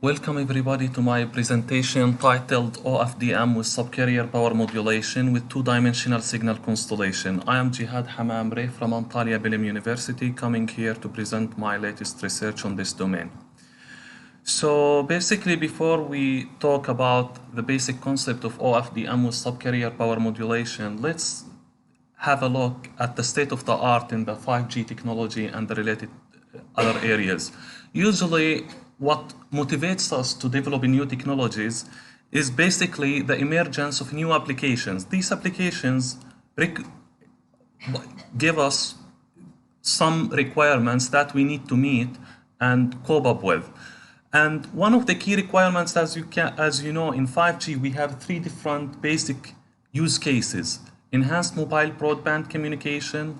Welcome everybody to my presentation titled OFDM with Subcarrier Power Modulation with Two-Dimensional Signal Constellation. I am Jehad Hamamreh from Antalya Bilim University, coming here to present my latest research on this domain. So basically, before we talk about the basic concept of OFDM with Subcarrier Power Modulation, let's have a look at the state of the art in the 5G technology and the related other areas. Usually, what motivates us to develop new technologies is basically the emergence of new applications. These applications give us some requirements that we need to meet and cope up with. And one of the key requirements, as you know, in 5G, we have three different basic use cases: enhanced mobile broadband communication,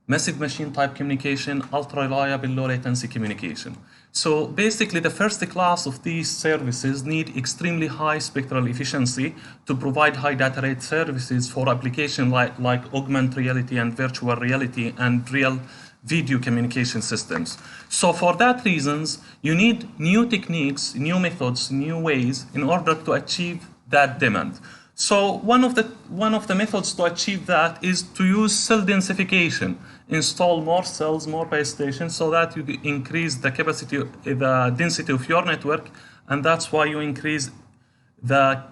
massive machine type communication, ultra reliable low latency communication. So basically, the first class of these services need extremely high spectral efficiency to provide high data rate services for applications like augmented reality and virtual reality and real video communication systems. So for that reasons, you need new techniques, new methods, new ways in order to achieve that demand. So one of the methods to achieve that is to use cell densification. Install more cells, more base stations, so that you increase the capacity, the density of your network, and that's why you increase the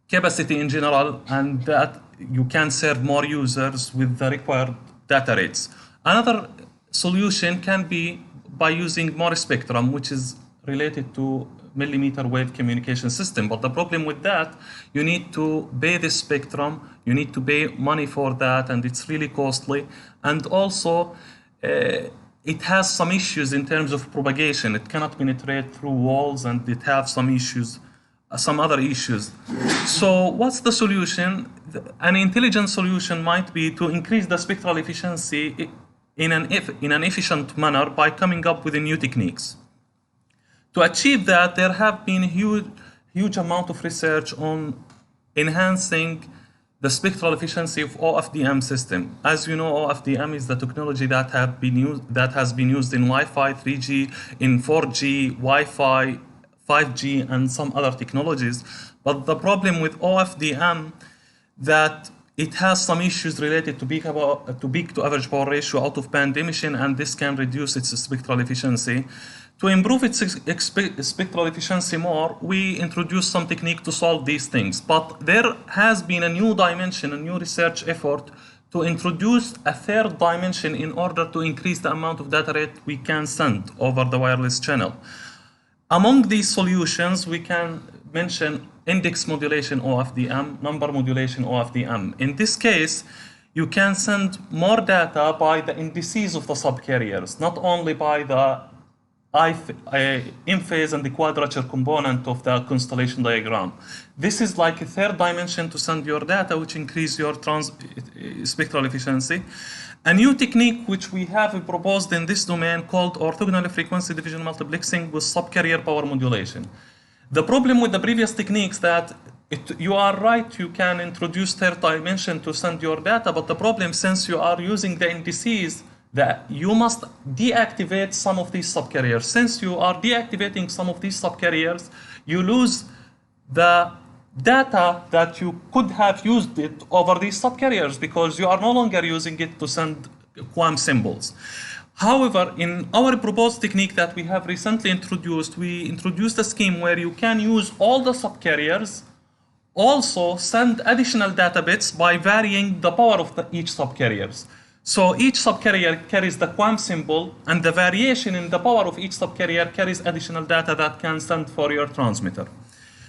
capacity in general, and that you can serve more users with the required data rates. Another solution can be by using more spectrum, which is related to millimeter wave communication system. But the problem with that, you need to pay the spectrum, you need to pay money for that, and it's really costly. And also, it has some issues in terms of propagation. It cannot penetrate through walls, and it has some issues, some other issues. So what's the solution? An intelligent solution might be to increase the spectral efficiency in an efficient manner by coming up with new techniques. To achieve that, there have been huge amount of research on enhancing the spectral efficiency of OFDM system. As you know, OFDM is the technology that has been used in Wi-Fi, 3G, in 4G, Wi-Fi, 5G, and some other technologies. But the problem with OFDM that it has some issues related to peak to average power ratio, out of band emission, and this can reduce its spectral efficiency. To improve its spectral efficiency more, we introduced some technique to solve these things. But there has been a new dimension, a new research effort to introduce a third dimension in order to increase the amount of data rate we can send over the wireless channel. Among these solutions, we can mention index modulation OFDM, number modulation OFDM. In this case, you can send more data by the indices of the subcarriers, not only by the in-phase and the quadrature component of the constellation diagram. This is like a third dimension to send your data, which increase your spectral efficiency. A new technique which we have proposed in this domain called orthogonal frequency division multiplexing with subcarrier power modulation. The problem with the previous techniques that you are right, you can introduce third dimension to send your data, but the problem, since you are using the indices, that you must deactivate some of these subcarriers. Since you are deactivating some of these subcarriers, you lose the data that you could have used it over these subcarriers because you are no longer using it to send QAM symbols. However, in our proposed technique that we have recently introduced, we introduced a scheme where you can use all the subcarriers, also send additional data bits by varying the power of each subcarriers. So each subcarrier carries the QAM symbol, and the variation in the power of each subcarrier carries additional data that can send for your transmitter.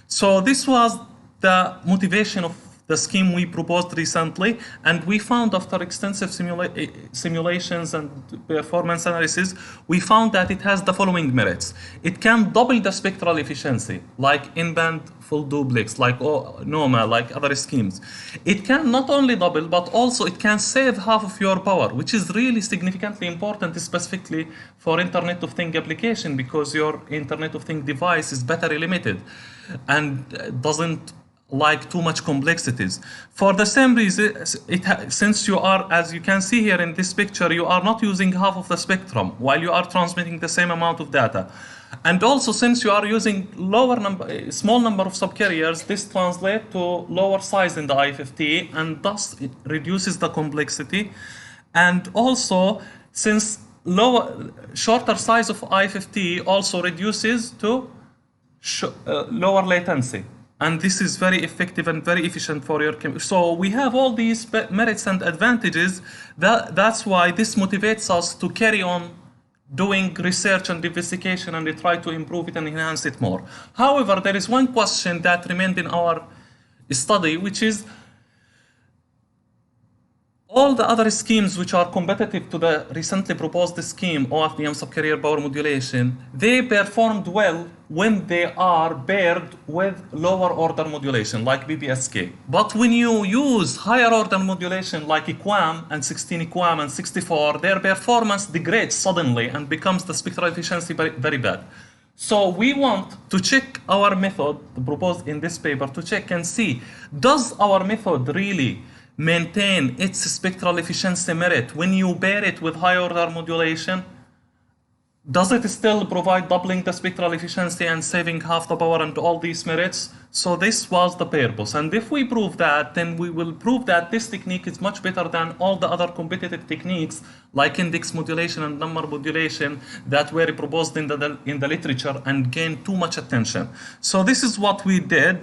So this was the motivation of the scheme we proposed recently, and we found after extensive simulations and performance analysis, we found that it has the following merits. It can double the spectral efficiency, like in-band full duplex, like NOMA, like other schemes. It can not only double, but also it can save half of your power, which is really significantly important, specifically for Internet of Things application, because your Internet of Things device is battery limited and doesn't like too much complexities. For the same reason, since you are, as you can see here in this picture, you are not using half of the spectrum while you are transmitting the same amount of data. And also, since you are using small number of subcarriers, this translates to lower size in the I50, and thus it reduces the complexity. And also, since shorter size of I50 also reduces to lower latency. And this is very effective and very efficient for your so we have all these merits and advantages. That's why this motivates us to carry on doing research and investigation and try to improve it and enhance it more. However, there is one question that remained in our study, which is all the other schemes which are competitive to the recently proposed scheme, OFDM subcarrier power modulation, they performed well when they are paired with lower order modulation like BPSK. But when you use higher order modulation like QAM and 16 QAM and 64, their performance degrades suddenly and becomes the spectral efficiency very bad. So we want to check our method proposed in this paper to check and see, does our method really maintain its spectral efficiency merit when you pair it with high order modulation? Does it still provide doubling the spectral efficiency and saving half the power and all these merits? So this was the purpose. And if we prove that, then we will prove that this technique is much better than all the other competitive techniques like index modulation and number modulation that were proposed in the literature and gained too much attention. So this is what we did.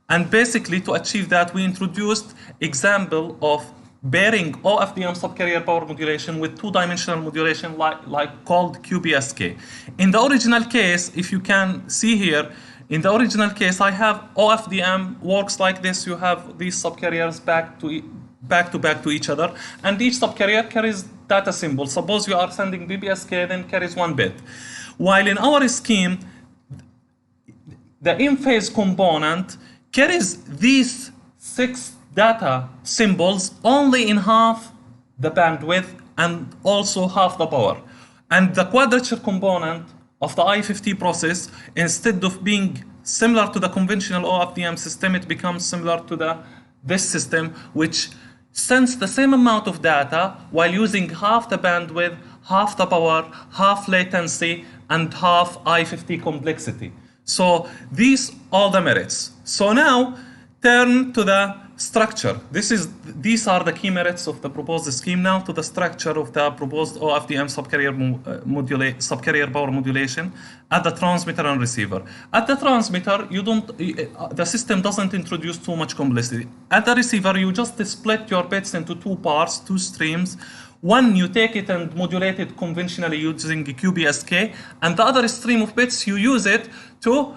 And basically, to achieve that, we introduced example of pairing OFDM subcarrier power modulation with two-dimensional modulation like called QPSK. In the original case, if you can see here, in the original case, I have OFDM works like this. You have these subcarriers back to back to each other, and each subcarrier carries data symbol. Suppose you are sending BPSK, then carries 1 bit. While in our scheme, the in-phase component carries these 6 data symbols only in half the bandwidth and also half the power. And the quadrature component of the I50 process, instead of being similar to the conventional OFDM system, it becomes similar to this system, which sends the same amount of data while using half the bandwidth, half the power, half latency, and half I50 complexity. So these are the merits. So now turn to the structure. These are the key merits of the proposed scheme. Now to the structure of the proposed OFDM subcarrier power modulation at the transmitter and receiver. At the transmitter, the system doesn't introduce too much complexity. At the receiver, you just split your bits into 2 parts, 2 streams. One, you take it and modulate it conventionally using QPSK, and the other stream of bits, you use it to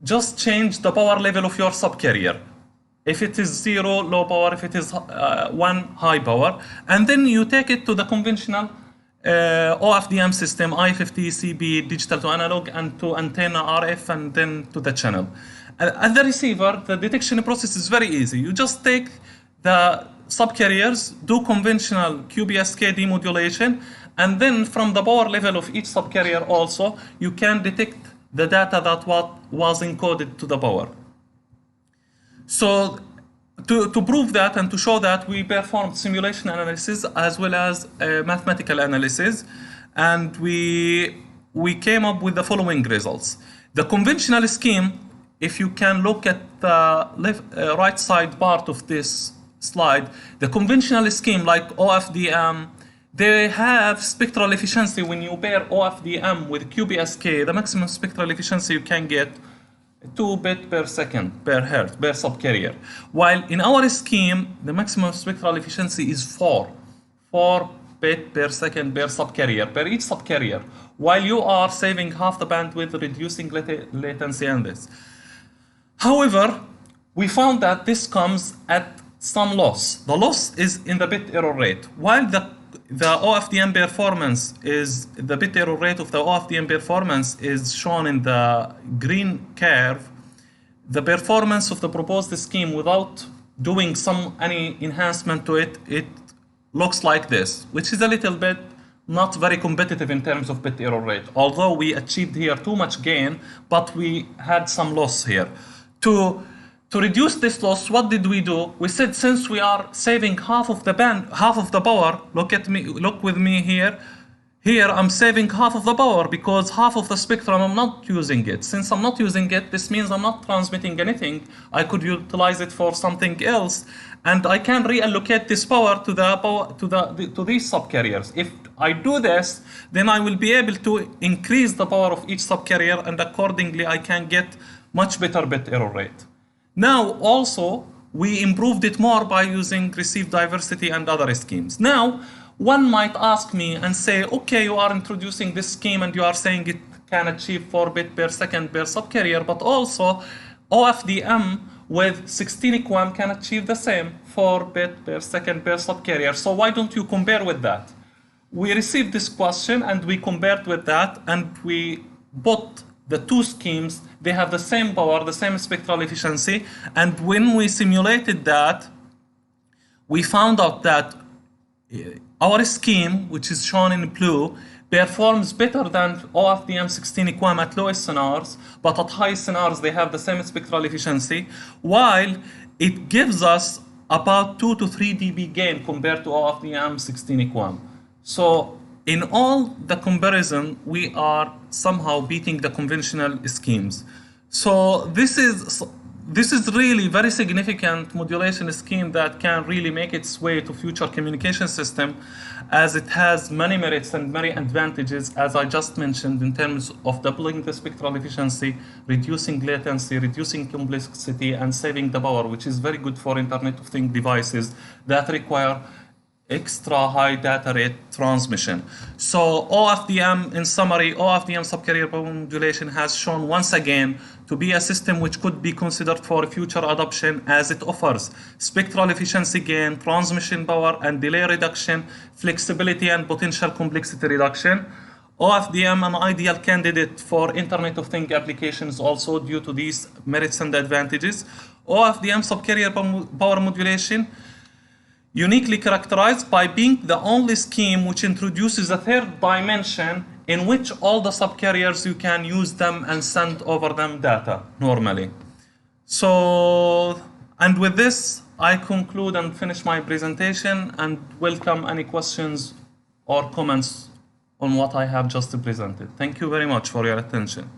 just change the power level of your subcarrier. If it is 0, low power, if it is 1, high power. And then you take it to the conventional OFDM system, I50, CB, digital to analog, and to antenna RF, and then to the channel. At the receiver, the detection process is very easy. You just take the subcarriers, do conventional QPSK demodulation, and then from the power level of each subcarrier also, you can detect the data that was encoded to the power. So to prove that and to show that, we performed simulation analysis as well as mathematical analysis, and we came up with the following results. The conventional scheme, if you can look at the right side part of this slide, the conventional scheme like OFDM, they have spectral efficiency. When you pair OFDM with QPSK, the maximum spectral efficiency you can get 2 bit per second per hertz per subcarrier. While in our scheme, the maximum spectral efficiency is 4 bit per second per subcarrier, per each subcarrier, while you are saving half the bandwidth, reducing latency and this. However, we found that this comes at some loss. The loss is in the bit error rate. While the OFDM performance is, the bit error rate of the OFDM performance is shown in the green curve, the performance of the proposed scheme without doing any enhancement to it, it looks like this, which is a little bit not very competitive in terms of bit error rate. Although we achieved here too much gain, but we had some loss here. To reduce this loss, what did we do? We said, since we are saving half of the power, look with me here. Here I'm saving half of the power because half of the spectrum I'm not using it. Since I'm not using it, this means I'm not transmitting anything. I could utilize it for something else, and I can reallocate this power to these subcarriers. If I do this, then I will be able to increase the power of each subcarrier, and accordingly I can get much better bit error rate. Now also we improved it more by using receive diversity and other schemes. Now one might ask me and say, okay, you are introducing this scheme and you are saying it can achieve 4 bit per second per subcarrier, but also OFDM with 16 QAM can achieve the same 4 bit per second per subcarrier. So why don't you compare with that? We received this question and we compared with that, and we put the two schemes. They have the same power, the same spectral efficiency, and when we simulated that, we found out that our scheme, which is shown in blue, performs better than OFDM 16 QAM at low SNRs, but at high SNRs they have the same spectral efficiency, while it gives us about 2 to 3 dB gain compared to OFDM 16 QAM. So in all the comparison, we are somehow beating the conventional schemes. So this is really very significant modulation scheme that can really make its way to future communication system, as it has many merits and many advantages, as I just mentioned, in terms of doubling the spectral efficiency, reducing latency, reducing complexity, and saving the power, which is very good for Internet of Things devices that require extra high data rate transmission. So OFDM, in summary, OFDM subcarrier power modulation has shown once again to be a system which could be considered for future adoption, as it offers spectral efficiency gain, transmission power and delay reduction, flexibility and potential complexity reduction. OFDM an ideal candidate for Internet of Things applications also due to these merits and advantages. OFDM subcarrier power modulation uniquely characterized by being the only scheme which introduces a third dimension in which all the subcarriers, you can use them and send over them data normally. So, and with this, I conclude and finish my presentation, and welcome any questions or comments on what I have just presented. Thank you very much for your attention.